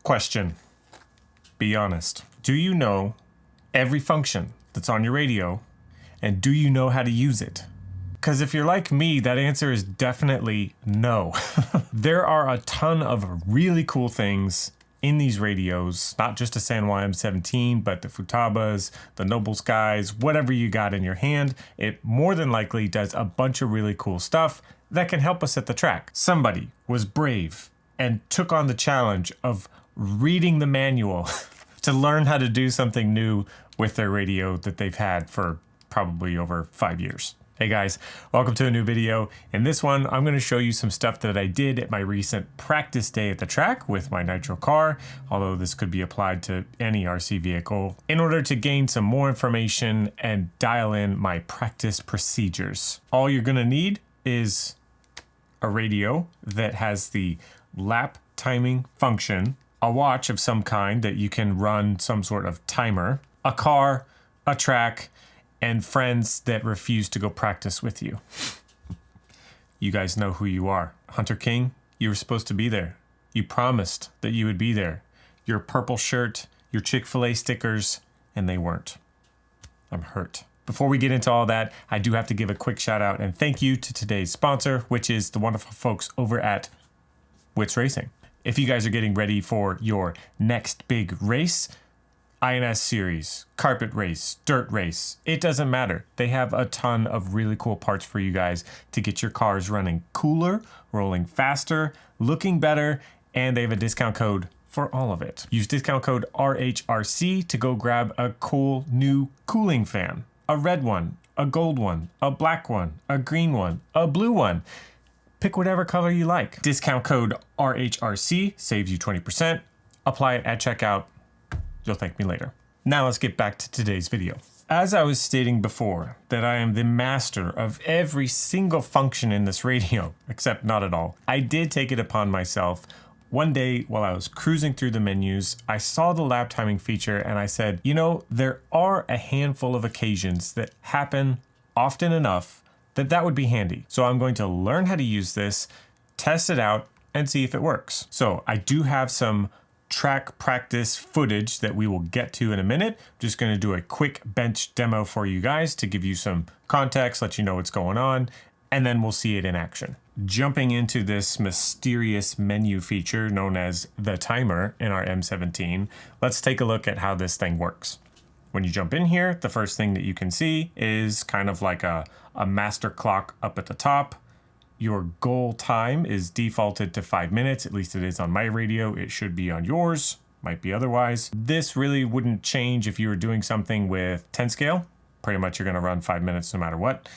Question. Be honest. Do you know every function that's on your radio, and do you know how to use it? Because if you're like me, that answer is definitely no. There are a ton of really cool things in these radios, not just the San Juan M17, but the Futabas, the Noble Skies, whatever you got in your hand. It more than likely does a bunch of really cool stuff that can help us at the track. Somebody was brave and took on the challenge of reading the manual to learn how to do something new with their radio that they've had for probably over 5 years. Hey guys, welcome to a new video. In this one, I'm going to show you some stuff that I did at my recent practice day at the track with my nitro car, although this could be applied to any RC vehicle, in order to gain some more information and dial in my practice procedures. All you're going to need is a radio that has the lap timing function, a watch of some kind that you can run some sort of timer, a car, a track, and friends that refuse to go practice with you. You guys know who you are. Hunter King, you were supposed to be there. You promised that you would be there. Your purple shirt, your Chick-fil-A stickers, and they weren't. I'm hurt. Before we get into all that, I do have to give a quick shout out and thank you to today's sponsor, which is the wonderful folks over at Wits Racing. If you guys are getting ready for your next big race, INS series, carpet race, dirt race, it doesn't matter. They have a ton of really cool parts for you guys to get your cars running cooler, rolling faster, looking better, and they have a discount code for all of it. Use discount code RHRC to go grab a cool new cooling fan. A red one, a gold one, a black one, a green one, a blue one. Pick whatever color you like. Discount code RHRC saves you 20%. Apply it at checkout. You'll thank me later. Now let's get back to today's video. As I was stating before, that I am the master of every single function in this radio, except not at all. I did take it upon myself. One day while I was cruising through the menus, I saw the lap timing feature and I said, you know, there are a handful of occasions that happen often enough that would be handy. So I'm going to learn how to use this, test it out, and see if it works. So I do have some track practice footage that we will get to in a minute. I'm just going to do a quick bench demo for you guys to give you some context, let you know what's going on, and then we'll see it in action. Jumping into this mysterious menu feature known as the timer in our M17, let's take a look at how this thing works. When you jump in here, the first thing that you can see is kind of like a master clock up at the top. Your goal time is defaulted to 5 minutes, at least it is on my radio. It should be on yours, might be otherwise. This really wouldn't change if you were doing something with 10 scale. Pretty much you're gonna run 5 minutes no matter what.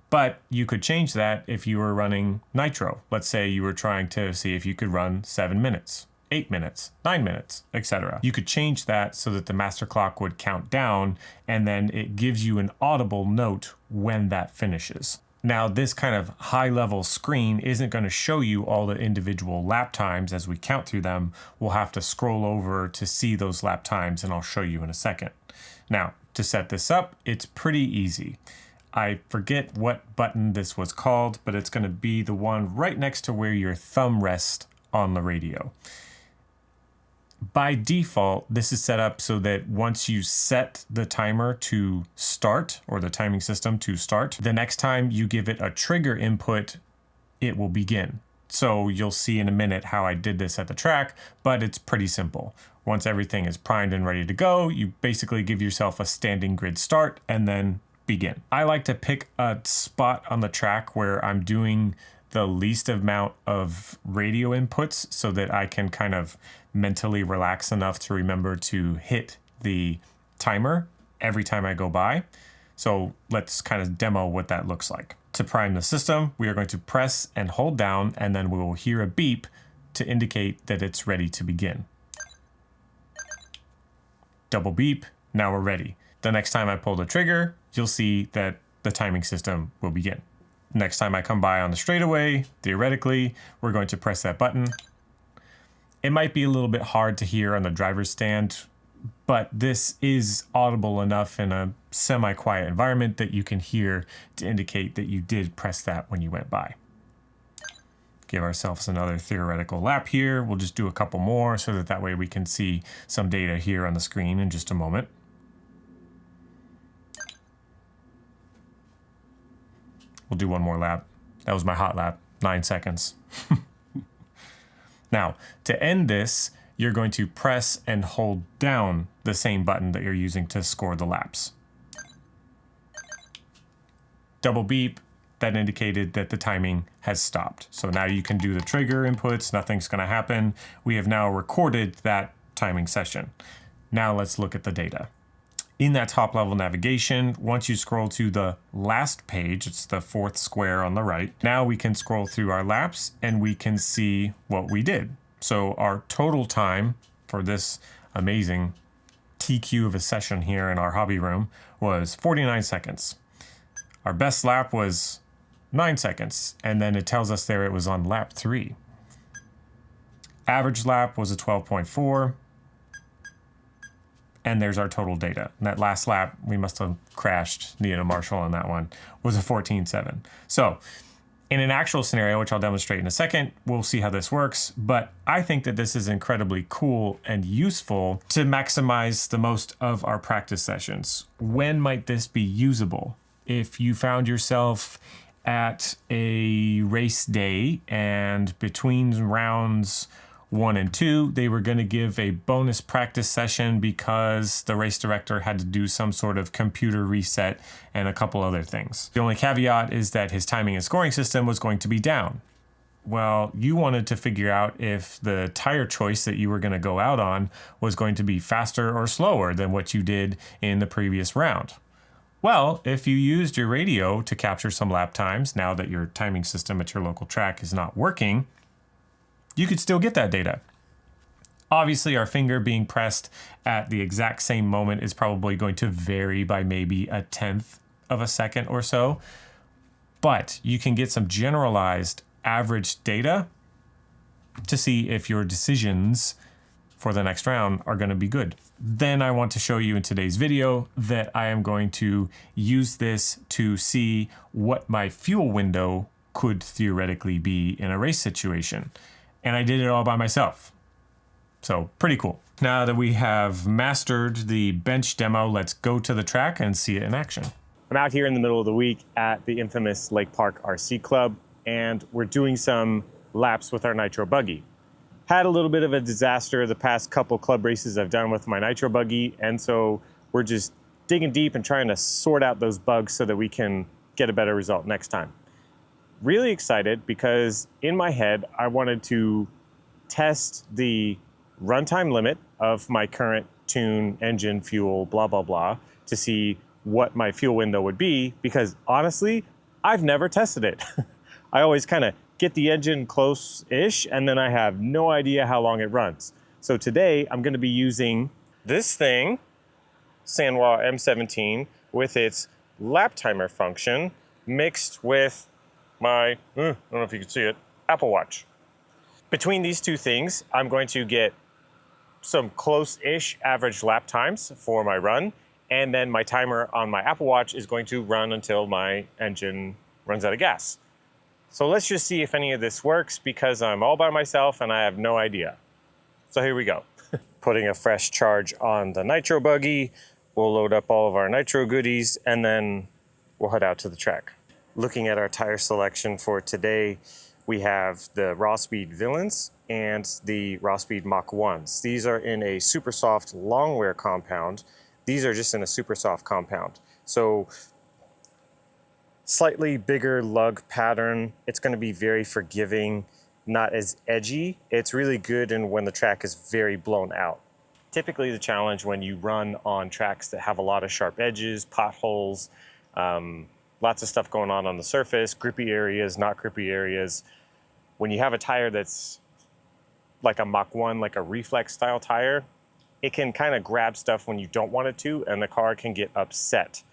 But you could change that if you were running nitro. Let's say you were trying to see if you could run 7 minutes, 8 minutes, 9 minutes, etc. You could change that so that the master clock would count down and then it gives you an audible note when that finishes. Now, this kind of high-level screen isn't going to show you all the individual lap times as we count through them. We'll have to scroll over to see those lap times, and I'll show you in a second. Now, to set this up, it's pretty easy. I forget what button this was called, but it's going to be the one right next to where your thumb rests on the radio. By default, this is set up so that once you set the timer to start, or the timing system to start, the next time you give it a trigger input, it will begin. So you'll see in a minute how I did this at the track, but it's pretty simple. Once everything is primed and ready to go, you basically give yourself a standing grid start and then begin. I like to pick a spot on the track where I'm doing the least amount of radio inputs so that I can kind of mentally relax enough to remember to hit the timer every time I go by. So let's kind of demo what that looks like. To prime the system, we are going to press and hold down, and then we will hear a beep to indicate that it's ready to begin. Double beep, now we're ready. The next time I pull the trigger, you'll see that the timing system will begin. Next time I come by on the straightaway, theoretically, we're going to press that button. It might be a little bit hard to hear on the driver's stand, but this is audible enough in a semi-quiet environment that you can hear to indicate that you did press that when you went by. give ourselves another theoretical lap here. We'll just do a couple more so that way we can see some data here on the screen in just a moment. We'll do one more lap. That was my hot lap, 9 seconds. Now, to end this, you're going to press and hold down the same button that you're using to score the laps. Double beep, that indicated that the timing has stopped. So now you can do the trigger inputs, nothing's gonna happen. We have now recorded that timing session. Now let's look at the data. In that top level navigation, once you scroll to the last page, it's the fourth square on the right, now we can scroll through our laps and we can see what we did. So our total time for this amazing TQ of a session here in our hobby room was 49 seconds. Our best lap was 9 seconds, and then it tells us there it was on lap 3. Average lap was a 12.4. And there's our total data. And that last lap, we must have crashed Neil and Marshall on that one, was a 14.7. So in an actual scenario, which I'll demonstrate in a second, we'll see how this works. But I think that this is incredibly cool and useful to maximize the most of our practice sessions. When might this be usable? If you found yourself at a race day and between rounds 1 and 2, they were going to give a bonus practice session because the race director had to do some sort of computer reset and a couple other things. The only caveat is that his timing and scoring system was going to be down. Well, you wanted to figure out if the tire choice that you were going to go out on was going to be faster or slower than what you did in the previous round. Well, if you used your radio to capture some lap times, now that your timing system at your local track is not working, you could still get that data. Obviously, our finger being pressed at the exact same moment is probably going to vary by maybe 1/10 of a second or so, but you can get some generalized average data to see if your decisions for the next round are going to be good. Then I want to show you in today's video that I am going to use this to see what my fuel window could theoretically be in a race situation. And I did it all by myself. So pretty cool. Now that we have mastered the bench demo, let's go to the track and see it in action. I'm out here in the middle of the week at the infamous Lake Park RC Club, and we're doing some laps with our nitro buggy. Had a little bit of a disaster the past couple club races I've done with my nitro buggy, and so we're just digging deep and trying to sort out those bugs so that we can get a better result next time. Really excited because in my head, I wanted to test the runtime limit of my current tune, engine, fuel, blah, blah, blah, to see what my fuel window would be, because honestly, I've never tested it. I always kind of get the engine close-ish, and then I have no idea how long it runs. So today, I'm gonna be using this thing, Sanwa M17, with its lap timer function, mixed with my, I don't know if you can see it, Apple Watch. Between these two things, I'm going to get some close-ish average lap times for my run, and then my timer on my Apple Watch is going to run until my engine runs out of gas. So let's just see if any of this works, because I'm all by myself and I have no idea. So here we go. Putting a fresh charge on the nitro buggy, we'll load up all of our nitro goodies, and then we'll head out to the track. Looking at our tire selection for today, we have the Raw Speed Villains and the Raw Speed Mach 1s. These are in a super soft long wear compound. These are just in a super soft compound. So slightly bigger lug pattern. It's going to be very forgiving, not as edgy. It's really good and when the track is very blown out. Typically the challenge when you run on tracks that have a lot of sharp edges, potholes, lots of stuff going on the surface, grippy areas, not grippy areas. When you have a tire that's like a Mach 1, like a reflex style tire, it can kind of grab stuff when you don't want it to, and the car can get upset.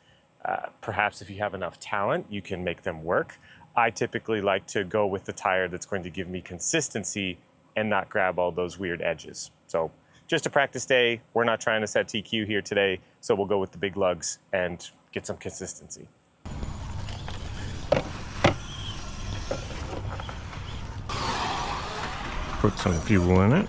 Perhaps if you have enough talent, you can make them work. I typically like to go with the tire that's going to give me consistency and not grab all those weird edges. So just a practice day. We're not trying to set TQ here today, so we'll go with the big lugs and get some consistency. Put some fuel in it.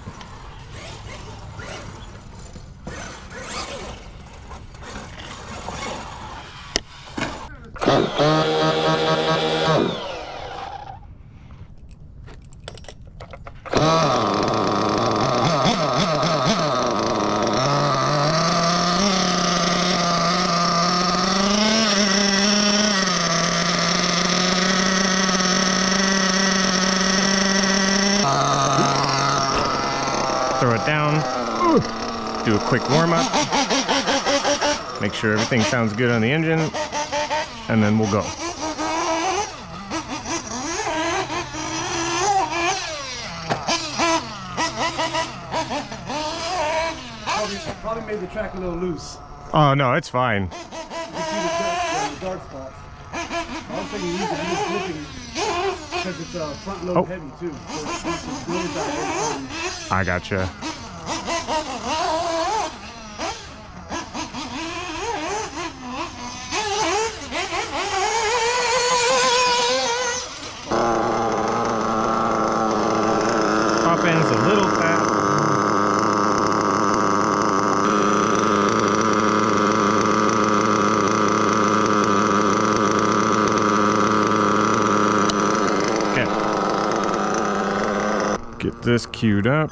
Throw it down. Do a quick warm-up. Make sure everything sounds good on the engine, and then we'll go. Probably made the track a little loose. Oh no, it's fine. You can see the dark spots. I was thinking you could use flipping because it's front load heavy too. So it's really bad. I gotcha. Top end's a little fat. Get this queued up.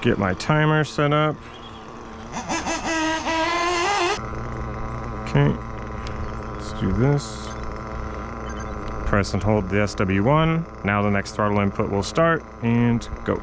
Get my timer set up. Okay, let's do this. Press and hold the SW1. Now the next throttle input will start and go.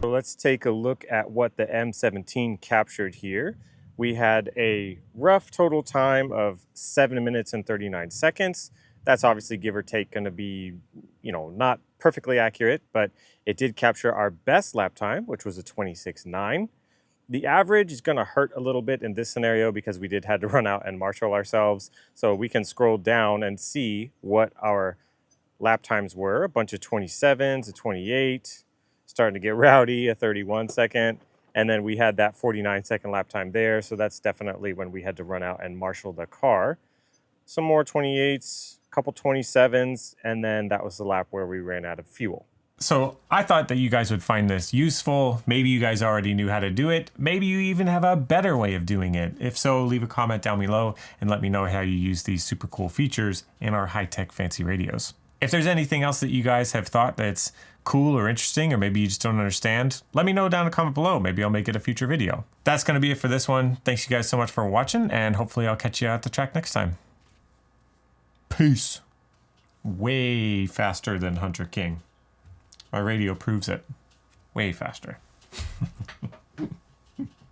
So let's take a look at what the M17 captured here. We had a rough total time of 7 minutes and 39 seconds. That's obviously give or take going to be, not perfectly accurate, but it did capture our best lap time, which was a 26.9. The average is going to hurt a little bit in this scenario because we did have to run out and marshal ourselves. So we can scroll down and see what our lap times were. A bunch of 27s, a 28, starting to get rowdy, a 31 second. And then we had that 49-second lap time there. So that's definitely when we had to run out and marshal the car. Some more 28s, a couple 27s, and then that was the lap where we ran out of fuel. So I thought that you guys would find this useful. Maybe you guys already knew how to do it. Maybe you even have a better way of doing it. If so, leave a comment down below and let me know how you use these super cool features in our high-tech fancy radios. If there's anything else that you guys have thought that's cool or interesting, or maybe you just don't understand, let me know down in the comment below. Maybe I'll make it a future video. That's going to be it for this one. Thanks you guys so much for watching, and hopefully I'll catch you at the track next time. Peace. Way faster than Hunter King. My radio proves it. Way faster.